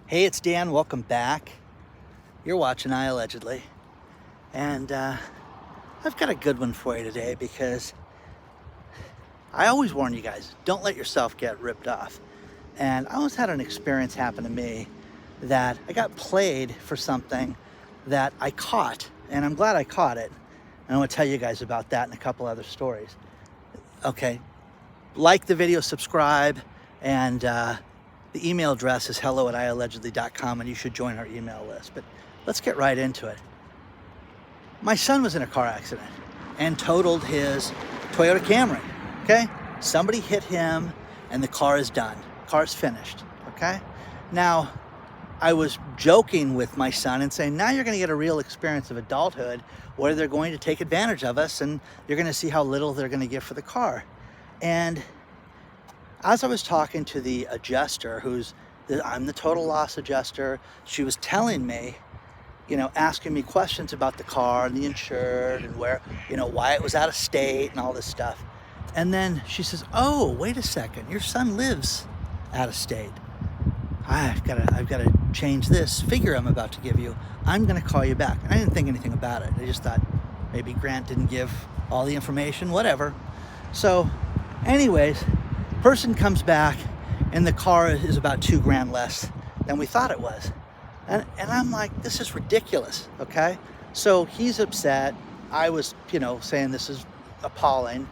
Hey, it's Dan. Welcome back. You're watching iAllegedly. And I've got a good one for you today because I always warn you guys, don't let yourself get ripped off. And I always had an experience happen to me that I got played for something that I caught. And I'm glad I caught it. And I want to tell you guys about that and a couple other stories. Okay, like the video, subscribe, and the email address is hello@iallegedly.com, and you should join our email list. But let's get right into it. My son was in a car accident and totaled his Toyota Camry, okay? Somebody hit him and the car is done. Car's finished, okay? Now, I was joking with my son and saying, now you're gonna get a real experience of adulthood where they're going to take advantage of us and you're gonna see how little they're gonna give for the car. And as I was talking to the adjuster, I'm the total loss adjuster, she was telling me, asking me questions about the car and the insured and where, why it was out of state and all this stuff. And then she says, oh, wait a second, your son lives out of state. I've got to change this figure I'm about to give you. I'm going to call you back. And I didn't think anything about it. I just thought maybe Grant didn't give all the information, whatever. So anyways, person comes back and the car is about $2,000 less than we thought it was. And I'm like, this is ridiculous, okay? So he's upset. I was, saying this is appalling.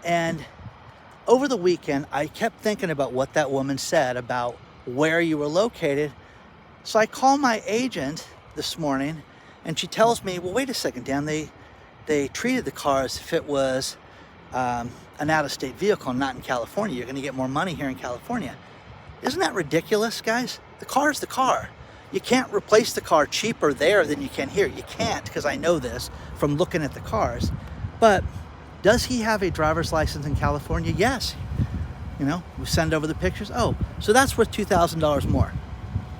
And over the weekend, I kept thinking about what that woman said about where you were located. So I call my agent this morning and she tells me, well, wait a second, Dan, they treated the car as if it was an out-of-state vehicle, not in California. You're going to get more money here in California. Isn't that ridiculous, guys? The car is the car. You can't replace the car cheaper there than you can here. You can't, because I know this from looking at the cars. But does he have a driver's license in California? Yes. We send over the pictures. Oh, so that's worth $2,000 more.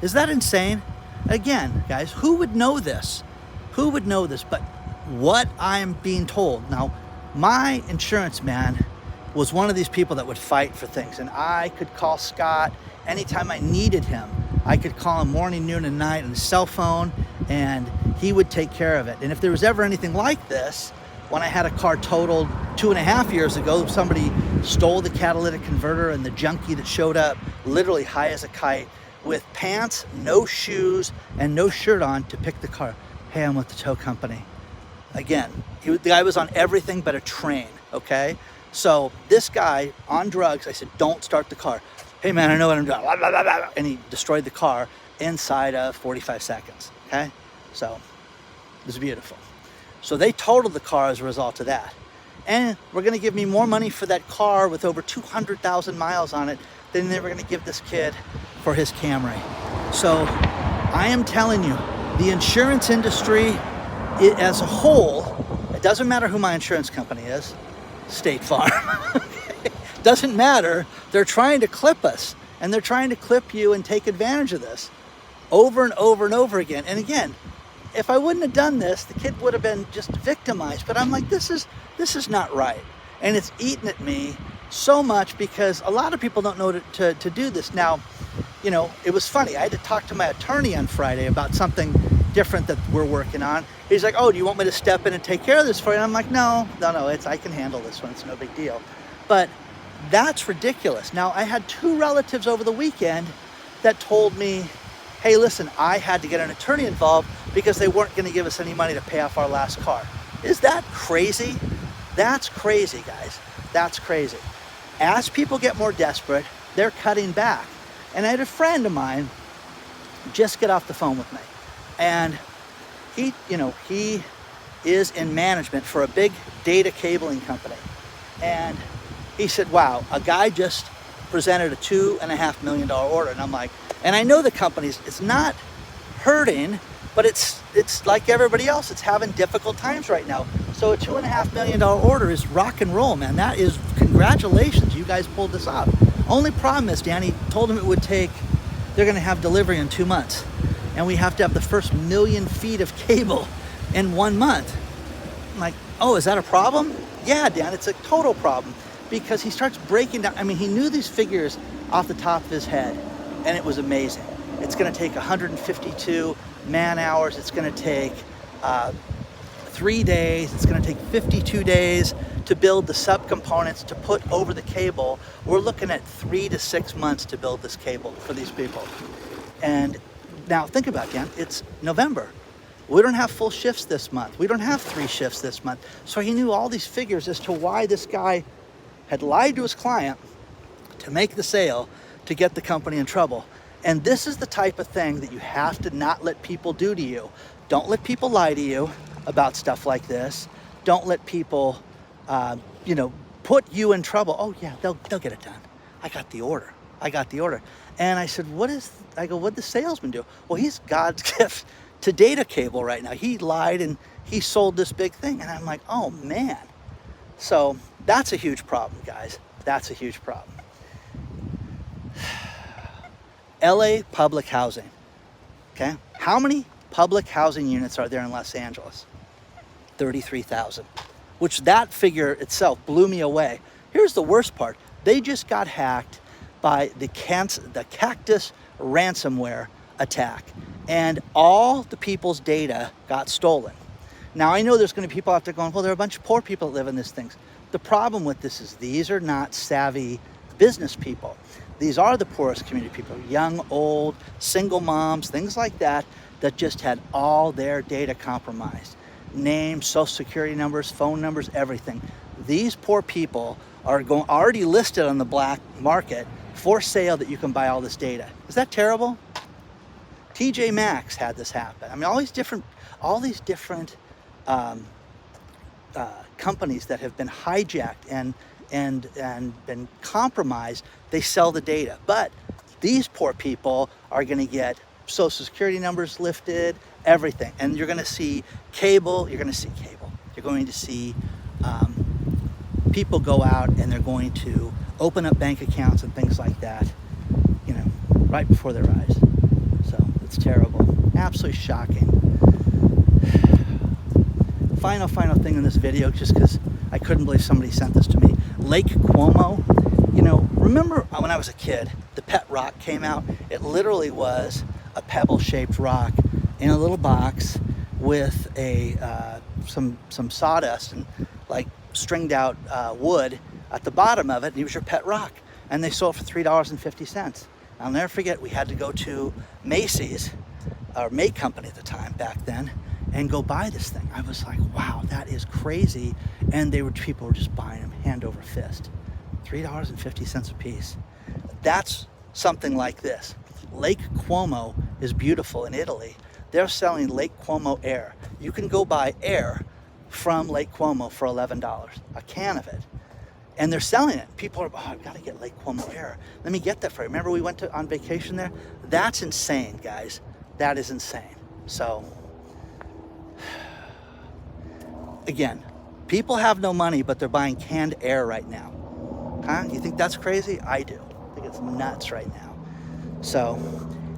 Is that insane? Again, guys, who would know this? Who would know this? But what I'm being told now, my insurance man was one of these people that would fight for things, and I could call Scott anytime I needed him. I could call him morning, noon, and night on his cell phone, and he would take care of it. And if there was ever anything like this, when I had a car totaled 2.5 years ago, somebody stole the catalytic converter, and the junkie that showed up literally high as a kite with pants, no shoes, and no shirt on to pick the car. Hey, I'm with the tow company. Again, the guy was on everything but a train, okay? So this guy on drugs, I said, don't start the car. Hey man, I know what I'm doing. Blah, blah, blah, blah. And he destroyed the car inside of 45 seconds, okay? So it was beautiful. So they totaled the car as a result of that. And we're gonna give me more money for that car with over 200,000 miles on it than they were gonna give this kid for his Camry. So I am telling you, the insurance industry as a whole, it doesn't matter who my insurance company is, State Farm. Doesn't matter. They're trying to clip us, and they're trying to clip you and take advantage of this over and over and over again. And again, if I wouldn't have done this, the kid would have been just victimized. But I'm like, this is not right. And it's eating at me so much because a lot of people don't know to do this. Now, it was funny. I had to talk to my attorney on Friday about something different that we're working on. He's like, oh, do you want me to step in and take care of this for you? And I'm like, no, I can handle this one. It's no big deal. But that's ridiculous. Now, I had 2 relatives over the weekend that told me, hey, listen, I had to get an attorney involved because they weren't going to give us any money to pay off our last car. Is that crazy? That's crazy, guys. That's crazy. As people get more desperate, they're cutting back. And I had a friend of mine just get off the phone with me. And he is in management for a big data cabling company. And he said, wow, a guy just presented a $2.5 million order. And I'm like, and I know the company's, it's not hurting, but it's like everybody else. It's having difficult times right now. So a $2.5 million order is rock and roll, man. That is, congratulations, you guys pulled this off. Only problem is, Danny told him it would take, they're gonna have delivery in 2 months. And we have to have the first 1 million feet of cable in 1 month. I'm like, oh, is that a problem? Yeah, Dan, it's a total problem. Because he starts breaking down, he knew these figures off the top of his head, and it was amazing. It's going to take 152 man hours. It's going to take 3 days. It's going to take 52 days to build the subcomponents to put over the cable. We're looking at 3 to 6 months to build this cable for these people. And now think about it, again, it's November. We don't have full shifts this month. We don't have 3 shifts this month. So he knew all these figures as to why this guy had lied to his client to make the sale to get the company in trouble. And this is the type of thing that you have to not let people do to you. Don't let people lie to you about stuff like this. Don't let people, put you in trouble. Oh yeah, they'll get it done. I got the order. And I said, what'd the salesman do? Well, he's God's gift to data cable right now. He lied and he sold this big thing. And I'm like, oh man. So that's a huge problem, guys. That's a huge problem. LA public housing, okay? How many public housing units are there in Los Angeles? 33,000, which that figure itself blew me away. Here's the worst part. They just got hacked by the Cactus ransomware attack, and all the people's data got stolen. Now, I know there's going to be people out there going, well, there are a bunch of poor people that live in these things. The problem with this is these are not savvy business people. These are the poorest community people, young, old, single moms, things like that, that just had all their data compromised. Names, social security numbers, phone numbers, everything. These poor people are already listed on the black market for sale that you can buy all this data. Is that terrible? TJ Maxx had this happen. I mean, all these different companies that have been hijacked and been compromised, they sell the data. But these poor people are going to get social security numbers lifted, everything. And you're going to see cable. You're going to see people go out and they're going to open up bank accounts and things like that, right before their eyes. So it's terrible. Absolutely shocking. Final thing in this video, just because I couldn't believe somebody sent this to me. Lake Como, remember when I was a kid, the pet rock came out? It literally was a pebble-shaped rock in a little box with some sawdust and like stringed out wood at the bottom of it, and it was your pet rock. And they sold it for $3.50. I'll never forget, we had to go to Macy's, or May Company at the time back then, and go buy this thing. I was like, wow, that is crazy. And people were just buying them hand over fist. $3.50 a piece. That's something like this. Lake Como is beautiful in Italy. They're selling Lake Como air. You can go buy air from Lake Como for $11, a can of it. And they're selling it. People are, I've got to get Lake Como air. Let me get that for you. Remember we went on vacation there? That's insane, guys. That is insane. So, again, people have no money, but they're buying canned air right now. Huh? You think that's crazy? I do. I think it's nuts right now. So,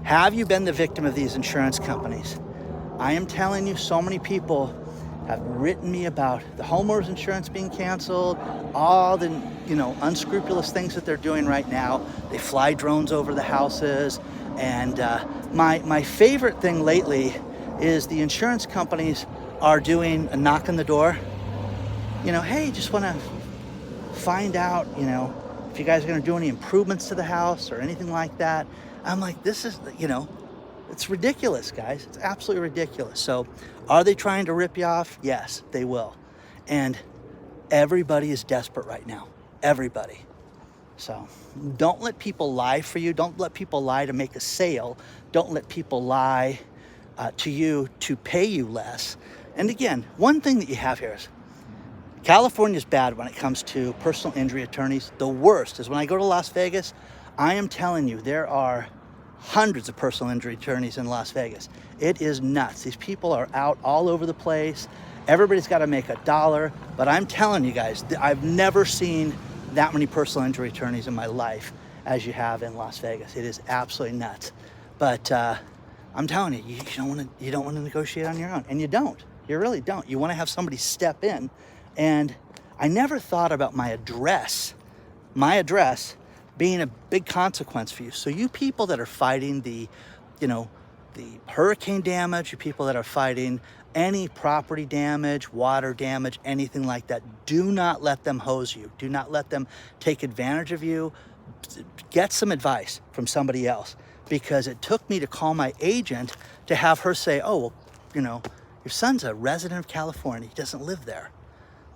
have you been the victim of these insurance companies? I am telling you, so many people have written me about the homeowners insurance being canceled, all the unscrupulous things that they're doing right now. They fly drones over the houses, and my favorite thing lately is the insurance companies are doing a knock on the door. Hey, just want to find out, if you guys are going to do any improvements to the house or anything like that. I'm like, this is, it's ridiculous, guys. It's absolutely ridiculous. So are they trying to rip you off? Yes, they will. And everybody is desperate right now. Everybody. So don't let people lie for you. Don't let people lie to make a sale. Don't let people lie to you to pay you less. And again, one thing that you have here is California's bad when it comes to personal injury attorneys. The worst is when I go to Las Vegas, I am telling you, there are hundreds of personal injury attorneys in Las Vegas. It is nuts. These people are out all over the place. Everybody's got to make a dollar. But I'm telling you guys, I've never seen that many personal injury attorneys in my life as you have in Las Vegas. It is absolutely nuts. But I'm telling you, you don't want to negotiate on your own, and you don't. You really don't. You want to have somebody step in. And I never thought about my address being a big consequence for you. So you people that are fighting the you know, the hurricane damage, you people that are fighting any property damage, water damage, anything like that, do not let them hose you. Do not let them take advantage of you. Get some advice from somebody else, because it took me to call my agent to have her say, oh, well, you know, your son's a resident of California. He doesn't live there.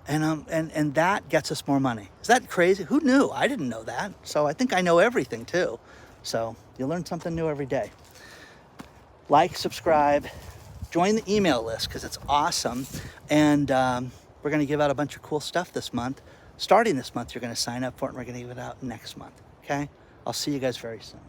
And that gets us more money. Is that crazy? Who knew? I didn't know that. So I think I know everything too. So you learn something new every day. Like, subscribe, join the email list because it's awesome. And we're going to give out a bunch of cool stuff this month. Starting this month, you're going to sign up for it, and we're going to give it out next month. Okay? I'll see you guys very soon.